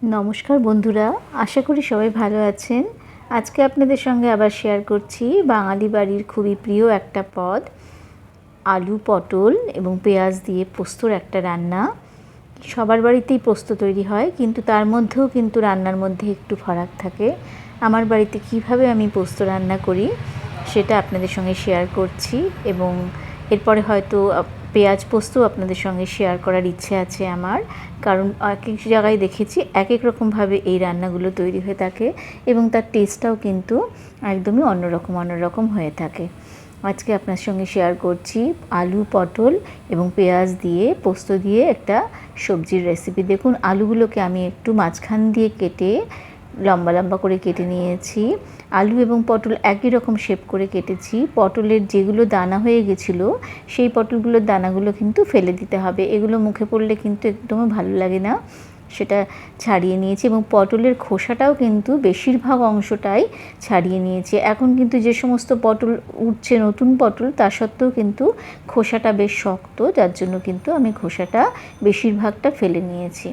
নমস্কার বন্ধুরা, আশা করি সবাই ভালো আছেন। আজকে আপনাদের সঙ্গে আবার শেয়ার করছি বাঙালি বাড়ির খুবই প্রিয় একটা পদ, আলু পটল এবং পেঁয়াজ দিয়ে পোস্তর একটা রান্না। সবার বাড়িতেই পোস্ত তৈরি হয়, কিন্তু তার মধ্যেও কিন্তু রান্নার মধ্যে একটু ফারাক থাকে। আমার বাড়িতে কিভাবে আমি পোস্ত রান্না করি সেটা আপনাদের সঙ্গে শেয়ার করছি, এবং এরপরে হয়তো পেঁয়াজ পোস্ত আপনাদের সঙ্গে শেয়ার করার ইচ্ছে আছে আমার, কারণ এক এক জায়গায় দেখেছি এক এক রকমভাবে এই রান্নাগুলো তৈরি হয়ে থাকে এবং তার টেস্টটাও কিন্তু একদমই অন্যরকম হয়ে থাকে। আজকে আপনার সঙ্গে শেয়ার করছি আলু পটল এবং পেঁয়াজ দিয়ে পোস্ত দিয়ে একটা সবজির রেসিপি। দেখুন, আলুগুলোকে আমি একটু মাঝখান দিয়ে কেটে লম্বা লম্বা করে কেটে নিয়েছি। আলু এবং পটল একই রকম শেপ করে কেটেছি। পটলের যেগুলো দানা হয়ে গেছিলো সেই পটলগুলোর দানাগুলো কিন্তু ফেলে দিতে হবে, এগুলো মুখে পড়লে কিন্তু একদমই ভালো লাগে না, সেটা ছাড়িয়ে নিয়েছি। এবং পটলের খোসাটাও কিন্তু বেশিরভাগ অংশটাই ছাড়িয়ে নিয়েছি। এখন কিন্তু যে সমস্ত পটল উঠছে নতুন পটল, তা সত্ত্বেও কিন্তু খোসাটা বেশ শক্ত, যার জন্য কিন্তু আমি খোসাটা বেশিরভাগটা ফেলে নিয়েছি।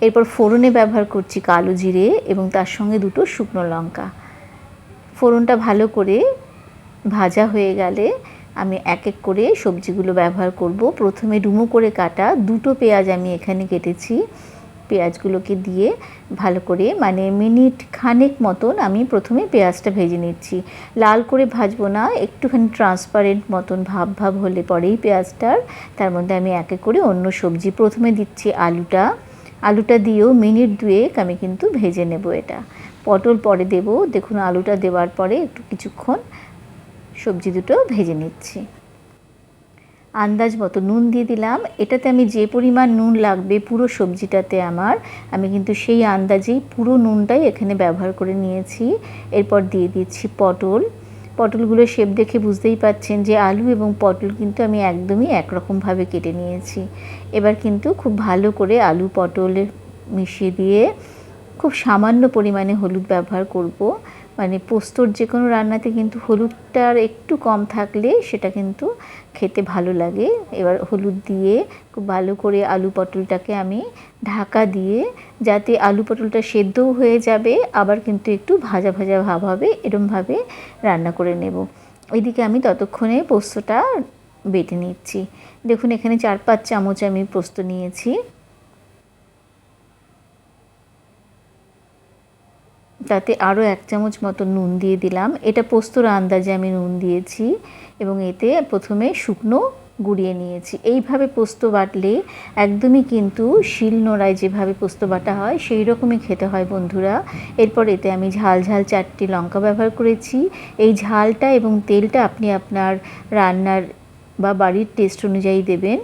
এরপর ফোড়নে ব্যবহার করছি কালো জিরে এবং তার সঙ্গে দুটো শুকনো লঙ্কা। ফোড়নটা ভালো করে ভাজা হয়ে গেলে আমি এক এক করে সবজিগুলো ব্যবহার করব। প্রথমে ডুমো করে কাটা দুটো পেঁয়াজ আমি এখানে কেটেছি। পেঁয়াজগুলোকে দিয়ে ভালো করে মিনিট খানেক মতন আমি প্রথমে পেঁয়াজটা ভেজে নিচ্ছি। লাল করে ভাজবো না, একটুখানি ট্রান্সপারেন্ট মতন ভাব হলে পরেই পেঁয়াজটার তার মধ্যে আমি এক এক করে অন্য সবজি প্রথমে দিচ্ছি। আলুটা দিয়েও মিনিট দুয়েক আমি কিন্তু ভেজে নেব। এটা পটল পরে দেব। দেখুন, আলুটা দেওয়ার পরে একটু কিছুক্ষণ সবজি দুটো ভেজে নিচ্ছি। আন্দাজ মতো নুন দিয়ে দিলাম। এটাতে আমি যে পরিমাণ নুন লাগবে পুরো সবজিটাতে আমি কিন্তু সেই আন্দাজেই পুরো নুনটাই এখানে ব্যবহার করে নিয়েছি। এরপর দিয়ে দিচ্ছি পটলগুলো শেপ দেখে বুঝতেই পাচ্ছেন যে আলু এবং পটল কিন্তু আমি একদমই একরকমভাবে কেটে নিয়েছি। এবার কিন্তু খুব ভালো করে আলু পটলে মিশিয়ে দিয়ে খুব সামান্য পরিমাণে হলুদ ব্যবহার করব। পোস্তর যে কোনো রান্নাতে কিন্তু হলুদটার একটু কম থাকলে সেটা কিন্তু খেতে ভালো লাগে। এবার হলুদ দিয়ে খুব ভালো করে আলু পটলটাকে আমি ঢাকা দিয়ে, যাতে আলু পটলটা সেদ্ধও হয়ে যাবে আবার কিন্তু একটু ভাজা ভাজা ভাব হবে, এরমভাবে রান্না করে নেব। এদিকে আমি ততক্ষণে পোস্তটা বেটে নিচ্ছি। দেখুন, এখানে 4-5 চামচ আমি পোস্ত নিয়েছি। তাতে আরও 1 চামচ মতো নুন দিয়ে দিলাম। এটা পোস্তর আন্দাজে আমি নুন দিয়েছি এবং এতে প্রথমে শুকনো গুঁড়িয়ে নিয়েছি। এইভাবে পোস্ত বাটলে একদমই কিন্তু শিলনোড়ায় যেভাবে পোস্ত বাটা হয় সেই রকমই খেতে হয় বন্ধুরা। এরপর এতে আমি ঝাল 4টি লঙ্কা ব্যবহার করেছি। এই ঝালটা এবং তেলটা আপনি আপনার রান্নার বা বাড়ির টেস্ট অনুযায়ী দেবেন।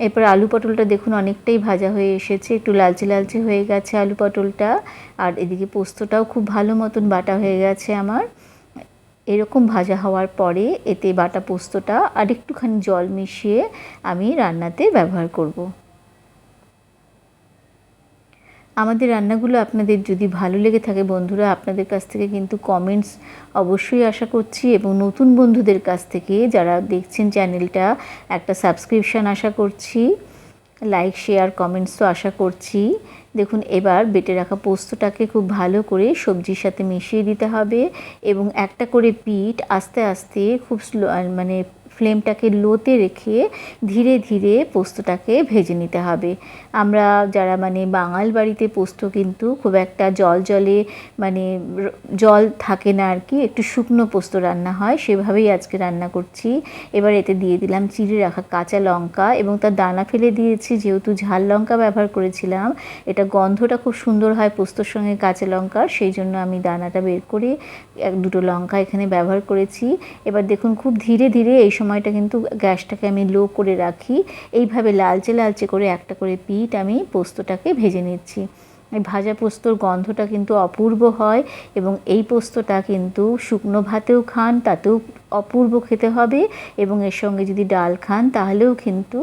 এরপর আলু পটলটা দেখুন অনেকটাই ভাজা হয়ে এসেছে, একটু লালচে হয়ে গেছে আলু পটলটা। আর এদিকে পোস্তটাও খুব ভালো মতন বাটা হয়ে গেছে আমার। এরকম ভাজা হওয়ার পরে এতে বাটা পোস্তটা আর একটুখানি জল মিশিয়ে আমি রান্নাতে ব্যবহার করব। আমাদের রান্নাগুলো আপনাদের যদি ভালো লেগে থাকে বন্ধুরা, আপনাদের কাছ থেকে কিন্তু কমেন্টস অবশ্যই আশা করছি, এবং নতুন বন্ধুদের কাছ থেকে যারা দেখছেন চ্যানেলটা একটা সাবস্ক্রিপশান আশা করছি, লাইক শেয়ার কমেন্টস তো আশা করছি। দেখুন, এবার বেটে রাখা পোস্তটাকে খুব ভালো করে সবজির সাথে মিশিয়ে দিতে হবে এবং একটা করে পিঠ আস্তে আস্তে খুব স্লো ফ্লেমটাকে লোতে রেখে ধীরে ধীরে পোস্তটাকে ভেজে নিতে হবে। আমরা যারা বাঙাল বাড়িতে পোস্ত কিন্তু খুব একটা জলে জল থাকে না আর কি, একটু শুকনো পোস্ত রান্না হয়, সেভাবেই আজকে রান্না করছি। এবার এতে দিয়ে দিলাম চিড়ে রাখা কাঁচা লঙ্কা এবং তার দানা ফেলে দিয়েছি, যেহেতু ঝাল লঙ্কা ব্যবহার করেছিলাম। এটা গন্ধটা খুব সুন্দর হয় পোস্তর সঙ্গে কাঁচা লঙ্কার, সেই জন্য আমি দানাটা বের করে 1-2 লঙ্কা এখানে ব্যবহার করেছি। এবার দেখুন, খুব ধীরে ধীরে এই সময়টা কিন্তু গ্যাসটাকে আমি লো করে রাখি। এইভাবে লালচে করে একটা করে পিঠ আমি পোস্তটাকে ভেজে নিচ্ছি। এই ভাজা পোস্তর গন্ধটা কিন্তু অপূর্ব হয় এবং এই পোস্তটা কিন্তু শুকনো ভাতেও খান তাতেও অপূর্ব খেতে হবে, এবং এর সঙ্গে যদি ডাল খান তাহলেও কিন্তু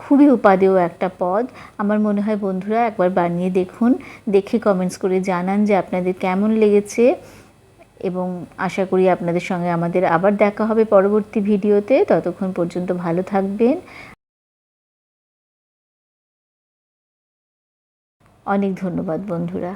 খুবই উপাদেয় একটা পদ। আমার মনে হয় বন্ধুরা একবার বানিয়ে দেখুন, দেখে কমেন্টস করে জানান যে আপনাদের কেমন লেগেছে, এবং আশা করি আপনাদের সঙ্গে আমাদের আবার দেখা হবে পরবর্তী ভিডিওতে। ততক্ষণ পর্যন্ত ভালো থাকবেন। অনেক ধন্যবাদ বন্ধুরা।